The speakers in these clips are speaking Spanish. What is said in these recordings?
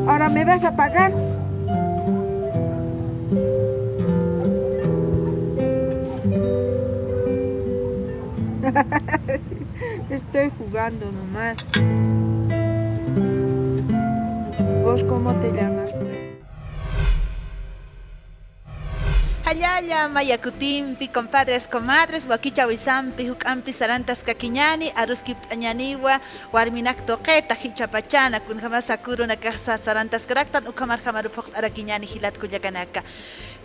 Ahora me vas a pagar. Estoy jugando nomás. ¿Vos cómo te llamas, pues? Hallalla, mayakutimpi, compadres, comadres, wakicha wisampi, hukampi, sarantas kakiñani, aruskip añaniwa, warminak toqueta, hichapachana, kunjama sakuru nakasa sarantas karaktan, ukamar jamarupok arakiñani hilat kuyakanaka.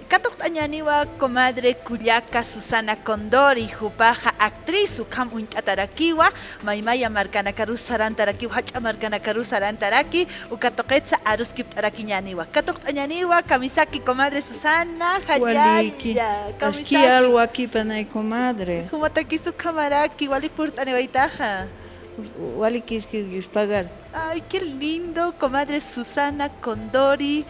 Katok añaniwa, comadre Kuyaka Susana Condori, jupaja actriz, ukam atarakiwa, maimaya markanakaru sarantarakiwa, hacha markanakaru sarantaraki, ukatoketsa aruskip arakiñaniwa. Katok añaniwa, kamisaki, comadre Susana, Waliki, hayaya, aski algo aquí panay comadre. Humataki su kamaraki, walipurt anewaitaja. Waliki es que pagar. Ay, qué lindo, comadre Susana Condori.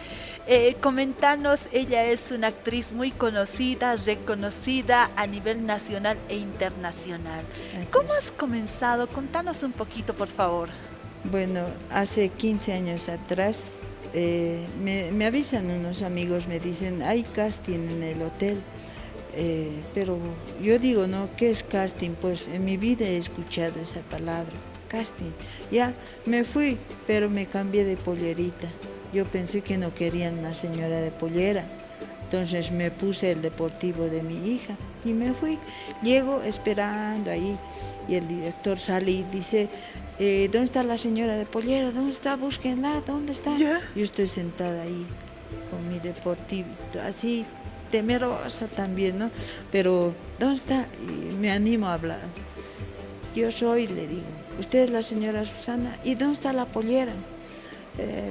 Comentanos, ella es una actriz muy conocida, reconocida a nivel nacional e internacional. ¿Cómo has comenzado? Contanos un poquito, por favor. Bueno, hace 15 años atrás me avisan unos amigos, me dicen, hay casting en el hotel. Pero yo digo, no, ¿qué es casting? Pues en mi vida he escuchado esa palabra, casting. Ya, me fui, pero me cambié de pollerita. Yo pensé que no querían una señora de pollera, entonces me puse el deportivo de mi hija y me fui. Llego esperando ahí y el director sale y dice, ¿dónde está la señora de pollera? ¿Dónde está? Búsquenla, ¿dónde está? ¿Ya? Yo estoy sentada ahí con mi deportivo, así temerosa también, ¿no? Pero, ¿dónde está? Y me animo a hablar. Yo soy, le digo, usted es la señora Susana, ¿y dónde está la pollera?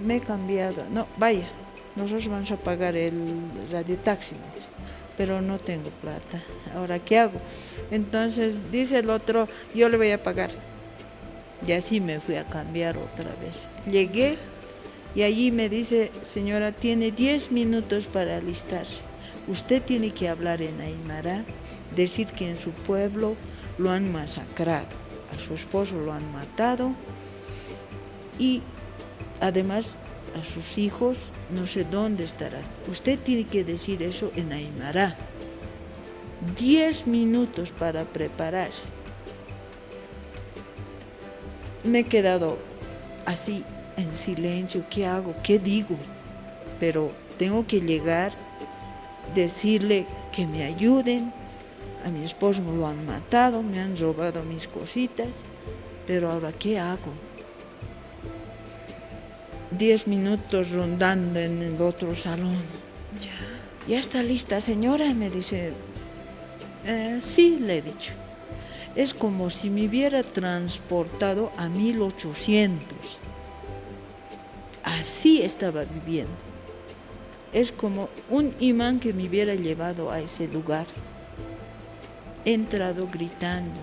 Me he cambiado. No, vaya, nosotros vamos a pagar el radiotaxi, pero no tengo plata. Ahora, ¿qué hago? Entonces dice el otro, yo le voy a pagar. Y así me fui a cambiar otra vez. Llegué y allí me dice, señora, tiene 10 minutos para alistarse. Usted tiene que hablar en aymara, decir que en su pueblo lo han masacrado, a su esposo lo han matado y además a sus hijos no sé dónde estarán. Usted tiene que decir eso en aymara. 10 minutos para prepararse. Me he quedado así en silencio. ¿Qué hago? ¿Qué digo? Pero tengo que llegar, decirle que me ayuden. A mi esposo me lo han matado, me han robado mis cositas. Pero ahora, ¿qué hago? 10 minutos rondando en el otro salón. ¿Ya está lista, señora? Me dice. Sí, le he dicho. Es como si me hubiera transportado a 1800. Así estaba viviendo. Es como un imán que me hubiera llevado a ese lugar. He entrado gritando.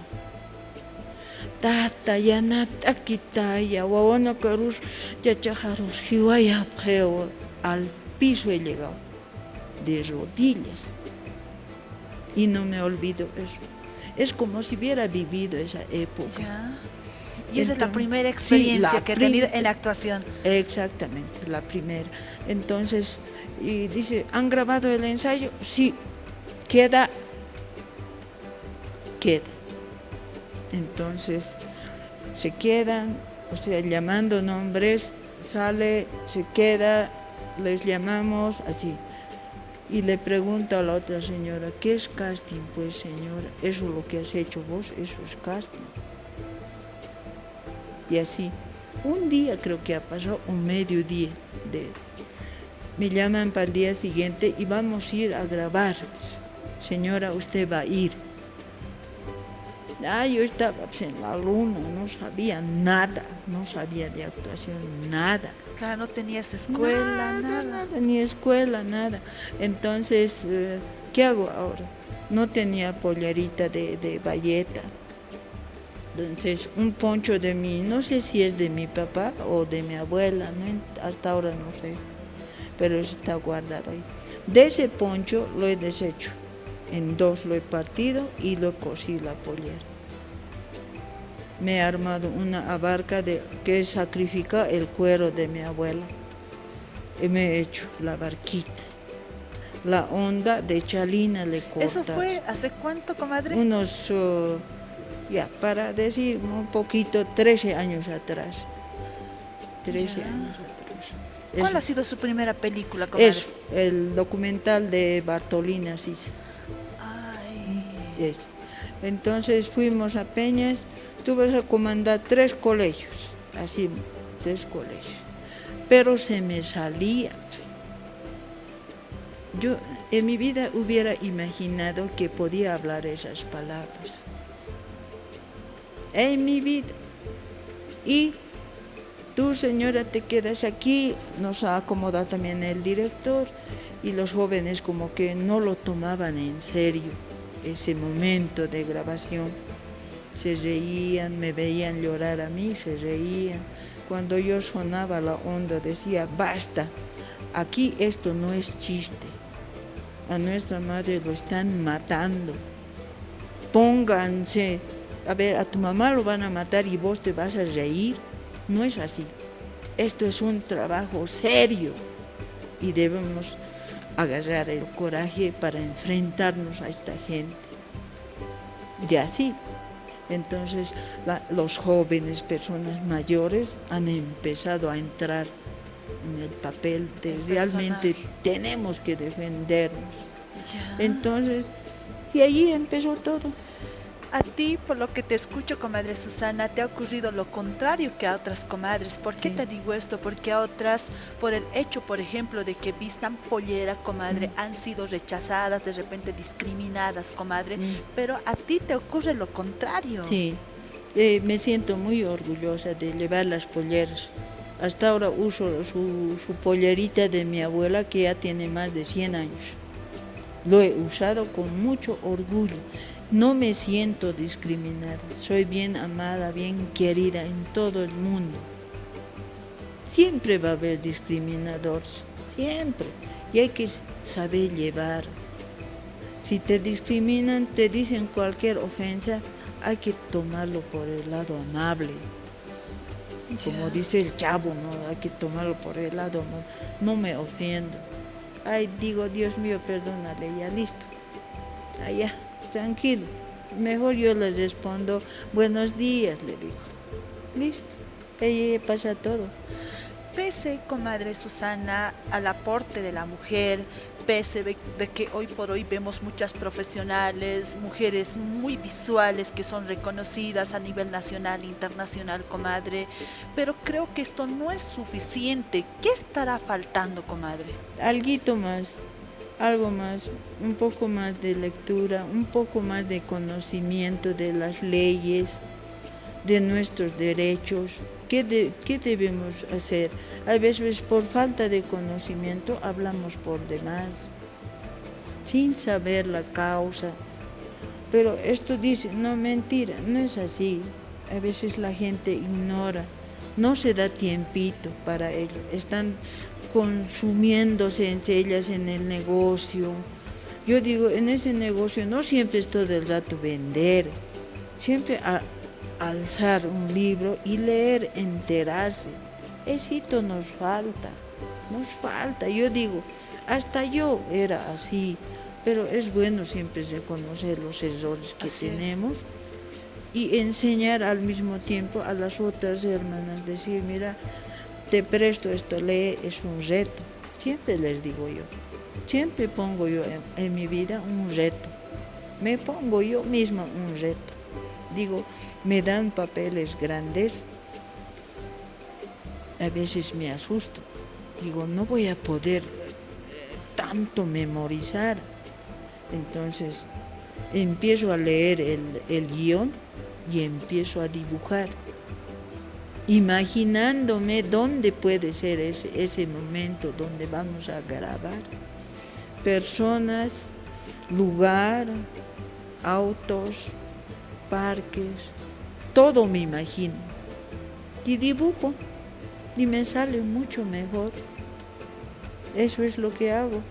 Tata, yanata, kitaya, wawana karus, yachajarus, hiwaya, al piso he llegado, de rodillas. Y no me olvido eso. Es como si hubiera vivido esa época. ¿Ya? Y esa es la primera experiencia sí, que he tenido en la actuación. Exactamente, la primera. Entonces, y dice, ¿han grabado el ensayo? Sí, queda. Entonces, se quedan, o sea, llamando nombres, sale, se queda, les llamamos, así. Y le pregunto a la otra señora, ¿qué es casting? Pues señora, eso es lo que has hecho vos, eso es casting. Y así, un día creo que ha pasado, un mediodía, me llaman para el día siguiente y vamos a ir a grabar. Señora, usted va a ir. Yo estaba en la luna, no sabía nada, no sabía de actuación, nada. Claro, no tenías escuela, nada. Ni escuela, nada. Entonces, ¿qué hago ahora? No tenía pollerita de bayeta. Entonces, un poncho de no sé si es de mi papá o de mi abuela, ¿no? Hasta ahora no sé. pero está guardado ahí. De ese poncho lo he deshecho, en dos lo he partido y lo he cosido la pollera. Me he armado una abarca que sacrifica el cuero de mi abuela. Y me he hecho la barquita. La onda de chalina le cortas. ¿Eso fue hace cuánto, comadre? Unos, para decir un poquito, 13 años atrás. 13 Ya. años atrás. ¿Cuál Eso- ha sido su primera película, comadre? Eso, el documental de Bartolina Sisa. Ay, Eso. Entonces fuimos a Peñas, tú vas a comandar 3 colegios, así, 3 colegios. Pero se me salía. Yo en mi vida hubiera imaginado que podía hablar esas palabras. En mi vida. Y tú, señora, te quedas aquí, nos ha acomodado también el director, y los jóvenes como que no lo tomaban en serio ese momento de grabación. Se reían, me veían llorar a mí, se reían. Cuando yo sonaba la onda decía, basta, aquí esto no es chiste. A nuestra madre lo están matando. Pónganse, a ver, a tu mamá lo van a matar y vos te vas a reír. No es así. Esto es un trabajo serio y debemos agarrar el coraje para enfrentarnos a esta gente. Y así. Entonces, los jóvenes, personas mayores, han empezado a entrar en el papel de El realmente personaje. tenemos que defendernos. ya. Entonces, y allí empezó todo. A ti, por lo que te escucho, comadre Susana, te ha ocurrido lo contrario que a otras comadres. ¿Por qué Sí. te digo esto? Porque a otras, por el hecho, por ejemplo, de que vistan pollera, comadre, han sido rechazadas, de repente discriminadas, comadre. Pero a ti te ocurre lo contrario. Sí, me siento muy orgullosa de llevar las polleras. Hasta ahora uso su pollerita de mi abuela, que ya tiene más de 100 años. Lo he usado con mucho orgullo. No me siento discriminada. Soy bien amada, bien querida en todo el mundo. Siempre va a haber discriminadores, siempre. Y hay que saber llevar. Si te discriminan, te dicen cualquier ofensa, hay que tomarlo por el lado amable. Como Ya. dice el Chavo, ¿no? Hay que tomarlo por el lado amable. No me ofiendo. Ay, digo, Dios mío, perdónale, ya listo. Allá, tranquilo. Mejor yo les respondo, buenos días, le digo. Listo. Ahí pasa todo. Pese, comadre Susana, al aporte de la mujer, pese de que hoy por hoy vemos muchas profesionales, mujeres muy visuales que son reconocidas a nivel nacional e internacional, comadre, pero creo que esto no es suficiente. ¿Qué estará faltando, comadre? Alguito más, algo más, un poco más de lectura, un poco más de conocimiento de las leyes, de nuestros derechos. ¿Qué debemos hacer? A veces por falta de conocimiento hablamos por demás, sin saber la causa. Pero esto dice, no, mentira, no es así. A veces la gente ignora, no se da tiempito para ello. Están consumiéndose entre ellas en el negocio. Yo digo, en ese negocio no siempre es todo el rato vender, siempre alzar un libro y leer, enterarse. Esito nos falta. Yo digo, hasta yo era así, pero es bueno siempre reconocer los errores que Así es. tenemos y enseñar al mismo tiempo a las otras hermanas, decir, mira, te presto esto, lee, es un reto. Siempre les digo yo, siempre pongo yo en mi vida un reto. Me pongo yo misma un reto. Digo, me dan papeles grandes, a veces me asusto. Digo, no voy a poder tanto memorizar. Entonces, empiezo a leer el guión y empiezo a dibujar, imaginándome dónde puede ser ese momento donde vamos a grabar. Personas, lugar, autos, parques, todo me imagino. Y dibujo y me sale mucho mejor. Eso es lo que hago.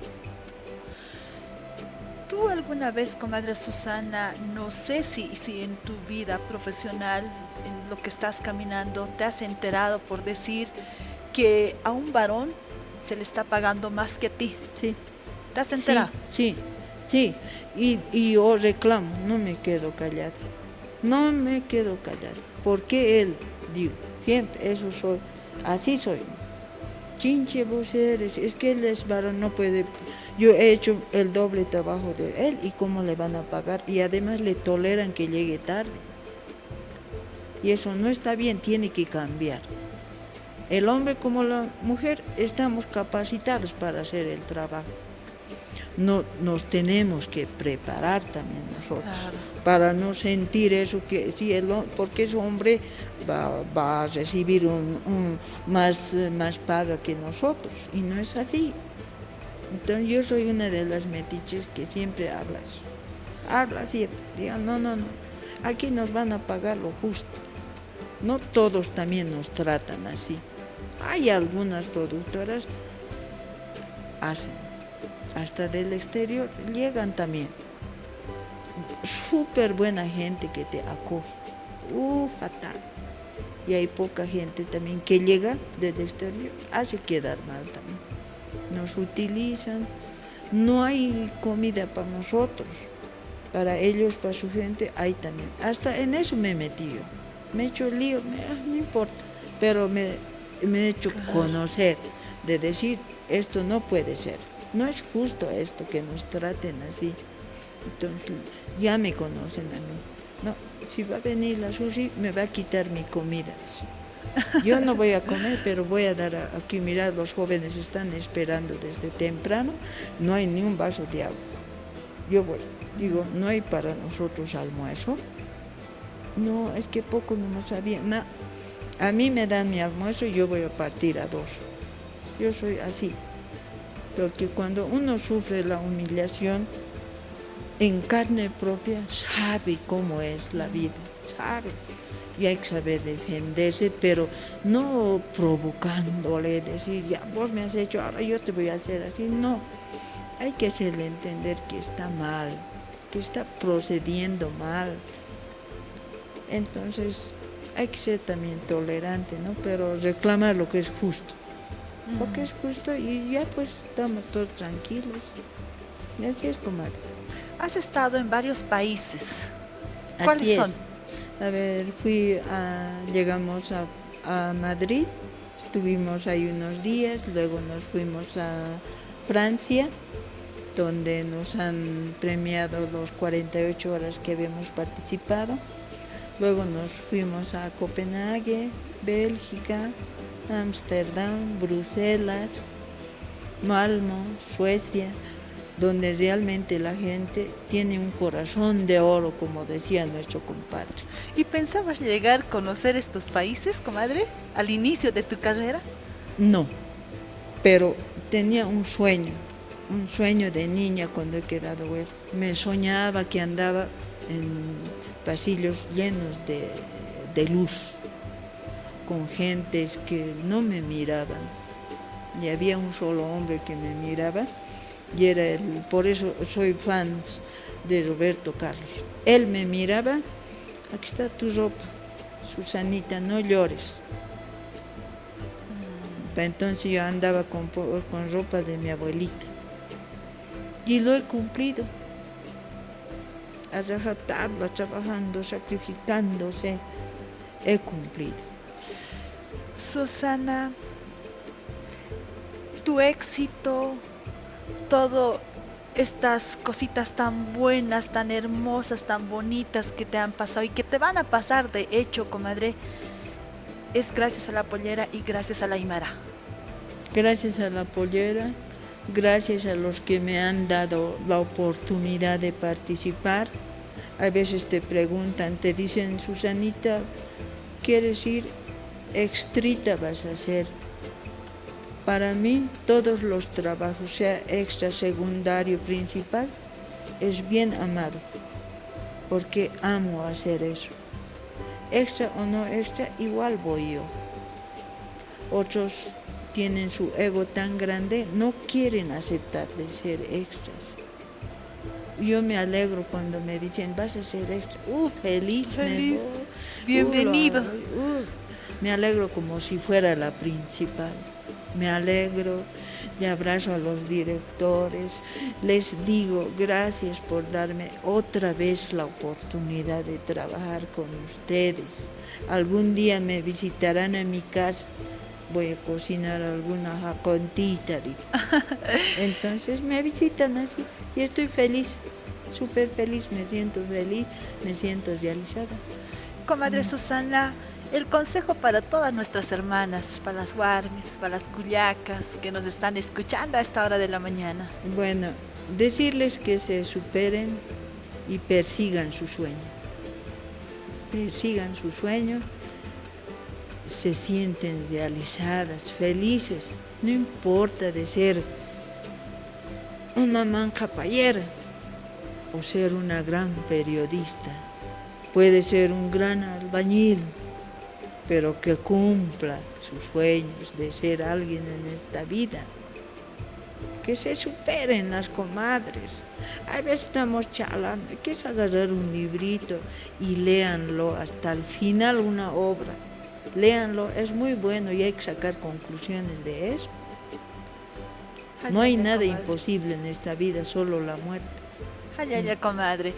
¿Tú alguna vez, comadre Susana, no sé si en tu vida profesional, en lo que estás caminando, te has enterado por decir que a un varón se le está pagando más que a ti? Sí, ¿Te has sí, enterado? sí, sí. Y yo reclamo, no me quedo callada. No me quedo callada. Porque él, digo, siempre eso soy, así soy. Chinche vos eres, es que él es varón, no puede. Yo he hecho el doble trabajo de él y cómo le van a pagar. Y además le toleran que llegue tarde. Y eso no está bien, tiene que cambiar. El hombre como la mujer estamos capacitados para hacer el trabajo. No, nos tenemos que preparar también nosotros, Claro. para no sentir eso que sí, porque ese hombre va a recibir más paga que nosotros, y no es así. Entonces yo soy una de las metiches que siempre habla siempre, diga no, aquí nos van a pagar lo justo. No todos también nos tratan así. Hay algunas productoras hacen, hasta del exterior llegan también. Súper buena gente que te acoge. Fatal. Y hay poca gente también que llega del exterior, hace quedar mal también. Nos utilizan, no hay comida para nosotros, para ellos, para su gente, hay también. Hasta en eso me he metido. Me he hecho lío, no importa, pero me he hecho conocer, de decir, esto no puede ser. No es justo esto que nos traten así. Entonces ya me conocen a mí. No, si va a venir la Susi, me va a quitar mi comida. Yo no voy a comer, pero voy a dar aquí, mirad, los jóvenes están esperando desde temprano, no hay ni un vaso de agua. Yo voy, digo, no hay para nosotros almuerzo. No, es que poco no me sabía. No, a mí me dan mi almuerzo y yo voy a partir a 2. Yo soy así. Porque cuando uno sufre la humillación en carne propia, sabe cómo es la vida, sabe. Y hay que saber defenderse, pero no provocándole, decir, ya vos me has hecho, ahora yo te voy a hacer así. No, hay que hacerle entender que está mal, que está procediendo mal. Entonces, hay que ser también tolerante, ¿no? Pero reclamar lo que es justo. Lo que es justo, y ya pues estamos todos tranquilos. Y así es, comadre. Has estado en varios países. ¿Cuáles Así es. son? A ver, llegamos a Madrid, estuvimos ahí unos días, luego nos fuimos a Francia, donde nos han premiado los 48 horas que habíamos participado. Luego nos fuimos a Copenhague, Bélgica, Ámsterdam, Bruselas, Malmö, Suecia, donde realmente la gente tiene un corazón de oro, como decía nuestro compadre. ¿Y pensabas llegar a conocer estos países, comadre, al inicio de tu carrera? No, pero tenía un sueño de niña cuando he quedado huérfana. Me soñaba que andaba en pasillos llenos de luz, con gentes que no me miraban, y había un solo hombre que me miraba, y era él. Por eso soy fan de Roberto Carlos. Él me miraba, aquí está tu ropa, Susanita, no llores. Entonces yo andaba con ropa de mi abuelita, y lo he cumplido. A rajatabla, trabajando, sacrificándose, he cumplido. Susana, tu éxito, todas estas cositas tan buenas, tan hermosas, tan bonitas que te han pasado y que te van a pasar de hecho, comadre, es gracias a la pollera y gracias a la Aymara. Gracias a la pollera, gracias a los que me han dado la oportunidad de participar. A veces te preguntan, te dicen, Susanita, ¿quieres ir? Extrita vas a hacer. Para mí, todos los trabajos, sea extra, secundario, principal, es bien amado, porque amo hacer eso. Extra o no extra, igual voy yo. Otros tienen su ego tan grande, no quieren aceptar de ser extras. Yo me alegro cuando me dicen, vas a ser extra. Feliz. Feliz. Me voy. Bienvenido. Me alegro como si fuera la principal. Me alegro, y abrazo a los directores. Les digo, gracias por darme otra vez la oportunidad de trabajar con ustedes. Algún día me visitarán a mi casa. Voy a cocinar alguna jacontita. Entonces me visitan así y estoy feliz, súper feliz, me siento realizada. Comadre Susana, el consejo para todas nuestras hermanas, para las huarmis, para las cuyacas que nos están escuchando a esta hora de la mañana. Bueno, decirles que se superen y persigan su sueño. Persigan su sueño, se sienten realizadas, felices. No importa de ser una mancapayera o ser una gran periodista. Puede ser un gran albañil, pero que cumpla sus sueños de ser alguien en esta vida. Que se superen las comadres. A veces estamos charlando, hay que agarrar un librito y léanlo hasta el final, una obra. Léanlo, es muy bueno y hay que sacar conclusiones de eso. No hay nada imposible en esta vida, solo la muerte. Comadre.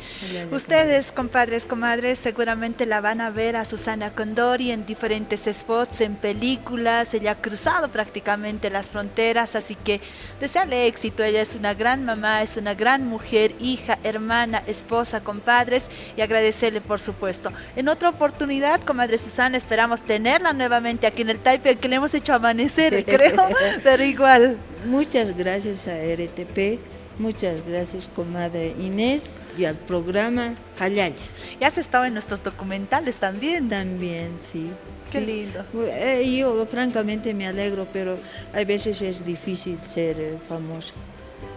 Ustedes, compadres, comadres, seguramente la van a ver a Susana Condori en diferentes spots, en películas. Ella ha cruzado prácticamente las fronteras, así que desearle éxito. Ella es una gran mamá, es una gran mujer, hija, hermana, esposa, compadres, y agradecerle, por supuesto. En otra oportunidad, comadre Susana, esperamos tenerla nuevamente aquí en el Taipei, que le hemos hecho amanecer, creo, pero igual. Muchas gracias a RTP. Muchas gracias, comadre Inés, y al programa Jalaya. Ya has estado en nuestros documentales también. También, sí. Qué sí. lindo. Yo francamente me alegro, pero a veces es difícil ser famosa.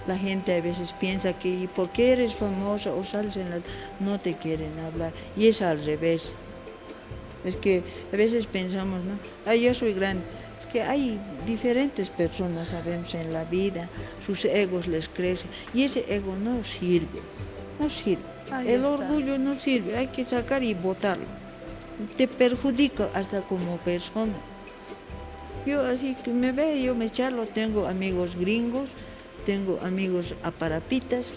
La gente a veces piensa que ¿por qué eres famosa o sales en la...? No te quieren hablar. Y es al revés. Es que a veces pensamos, ¿no? Yo soy grande. Que hay diferentes personas, sabemos, en la vida, sus egos les crecen y ese ego no sirve. El orgullo no sirve, hay que sacar y botarlo. Te perjudica hasta como persona. Yo así que me veo, yo me charlo, tengo amigos gringos, tengo amigos aparapitas,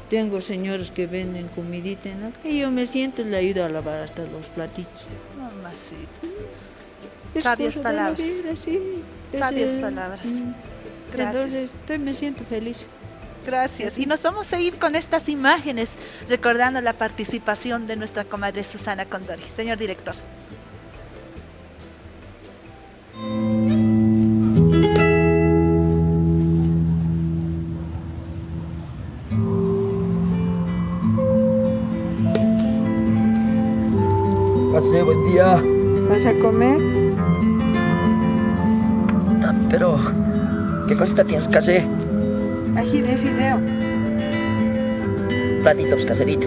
tengo señores que venden comidita en la calle, yo me siento y le ayudo a lavar hasta los platitos. Mamacita. Es Sabias palabras. Vida, sí. Sabias palabras. Gracias. Entonces me siento feliz. Gracias. Y nos vamos a ir con estas imágenes, recordando la participación de nuestra comadre Susana Condori. Señor director. Pase, buen día. ¿Vas a comer? Pero, ¿qué cosita tienes que hacer? Ají de fideo. Platitos caserito.